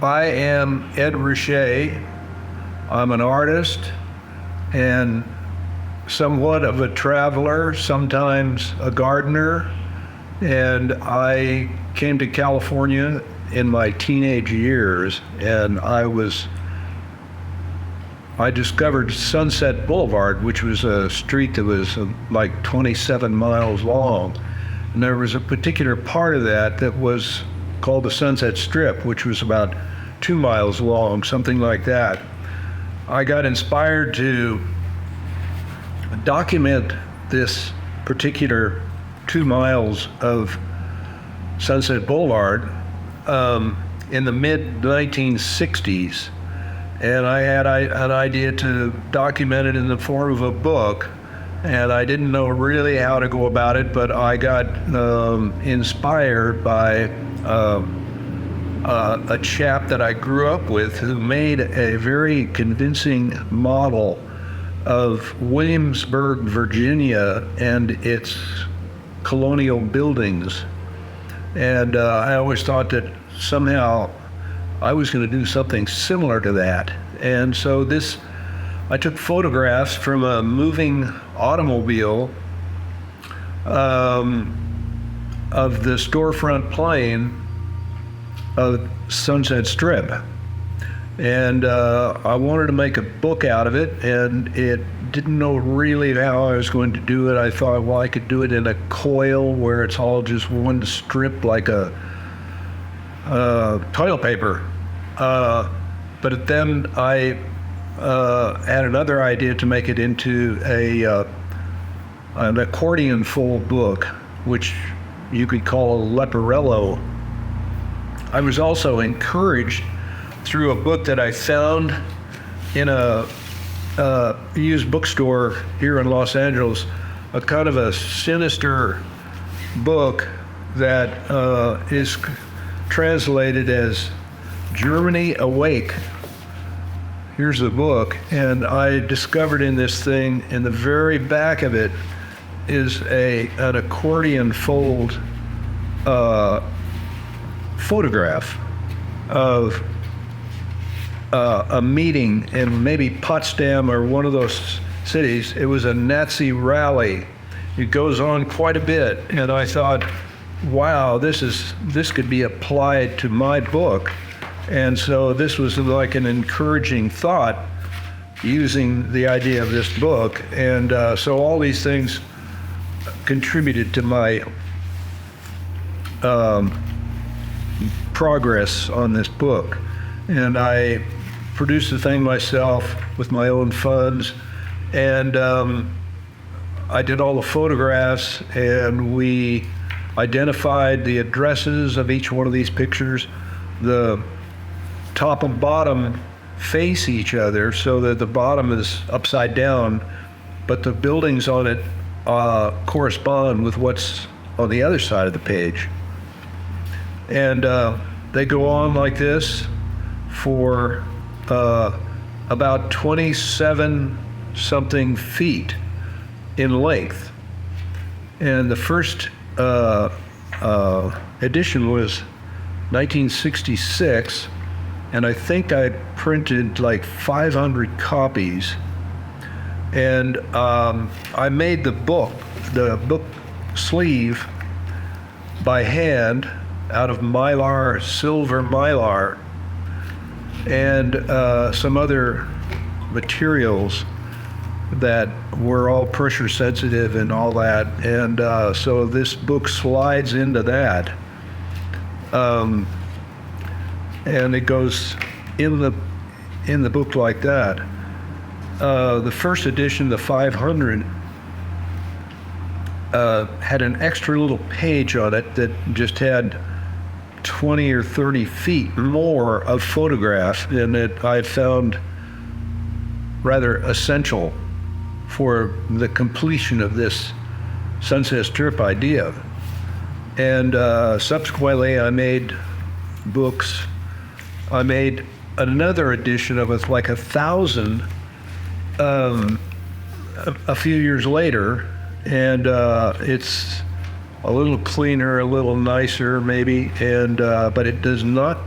I am Ed Ruscha. I'm an artist and somewhat of a traveler, sometimes a gardener, and I came to California in my teenage years, and I discovered Sunset Boulevard, which was a street that was like 27 miles long. And there was a particular part of that was called the Sunset Strip, which was about 2 miles long, something like that. I got inspired to document this particular 2 miles of Sunset Boulevard in the mid-1960s. And I had an idea to document it in the form of a book, and I didn't know really how to go about it, but I got inspired by a chap that I grew up with who made a very convincing model of Williamsburg, Virginia, and its colonial buildings. And I always thought that somehow I was going to do something similar to that. And so I took photographs from a moving automobile of the storefront plane of Sunset Strip. And I wanted to make a book out of it, and it didn't know really how I was going to do it. I thought, well, I could do it in a coil where it's all just one strip like a toilet paper. But then I had another idea to make it into an accordion fold book, which you could call a leporello. I was also encouraged through a book that I found in a used bookstore here in Los Angeles, a kind of a sinister book that is translated as Germany Awake. Here's the book, and I discovered in this thing, in the very back of it, is an accordion fold photograph of a meeting in maybe Potsdam or one of those cities. It was a Nazi rally. It goes on quite a bit, and I thought, wow, this could be applied to my book. And so this was like an encouraging thought using the idea of this book. And so all these things contributed to my progress on this book. And I produced the thing myself with my own funds. And I did all the photographs, and we identified the addresses of each one of these pictures. The top and bottom face each other so that the bottom is upside down, but the buildings on it correspond with what's on the other side of the page. And they go on like this for about 27 something feet in length. And the first edition was 1966, and I think I printed like 500 copies. And I made the book sleeve by hand out of mylar, silver mylar, and some other materials that were all pressure sensitive and all that. And so this book slides into that. And it goes in the book like that. The first edition, the 500, had an extra little page on it that just had 20 or 30 feet more of photographs, and I found rather essential for the completion of this Sunset Strip idea. And subsequently I made books. I made another edition of it, like 1,000, a few years later, and it's a little cleaner, a little nicer maybe, and but it does not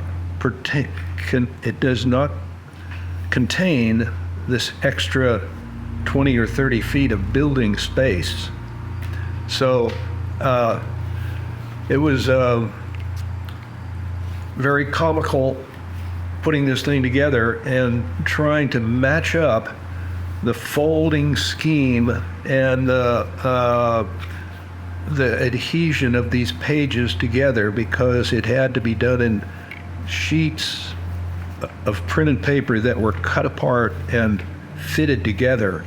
it does not contain this extra 20 or 30 feet of building space. So it was very comical putting this thing together and trying to match up the folding scheme and the adhesion of these pages together, because it had to be done in sheets of printed paper that were cut apart and fitted together.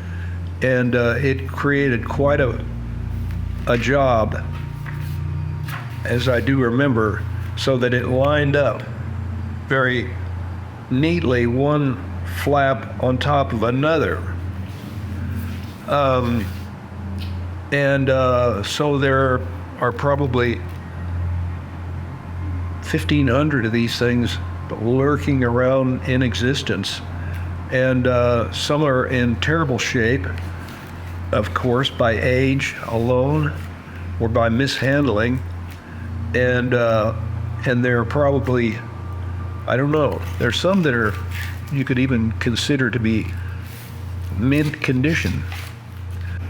And it created quite a job, as I do remember, so that it lined up very neatly, one flap on top of another. So there are probably 1,500 of these things lurking around in existence. And some are in terrible shape, of course, by age alone or by mishandling. And there are probably, I don't know, there's some that are, you could even consider to be mint condition.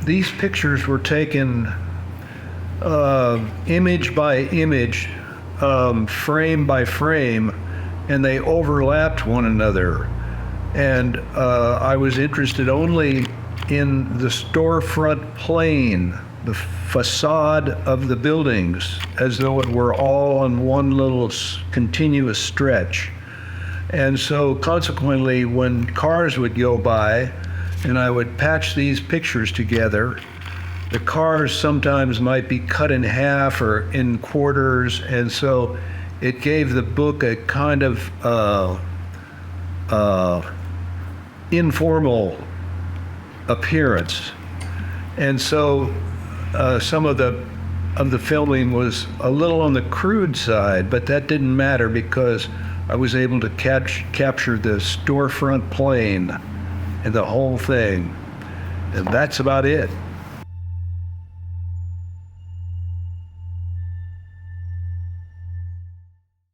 These pictures were taken image by image, frame by frame, and they overlapped one another. And I was interested only in the storefront plane, the facade of the buildings, as though it were all on one little continuous stretch. And so consequently, when cars would go by and I would patch these pictures together, the cars sometimes might be cut in half or in quarters, and so it gave the book a kind of informal appearance. And so some of the filming was a little on the crude side, but that didn't matter because I was able to capture the storefront plane and the whole thing. And that's about it.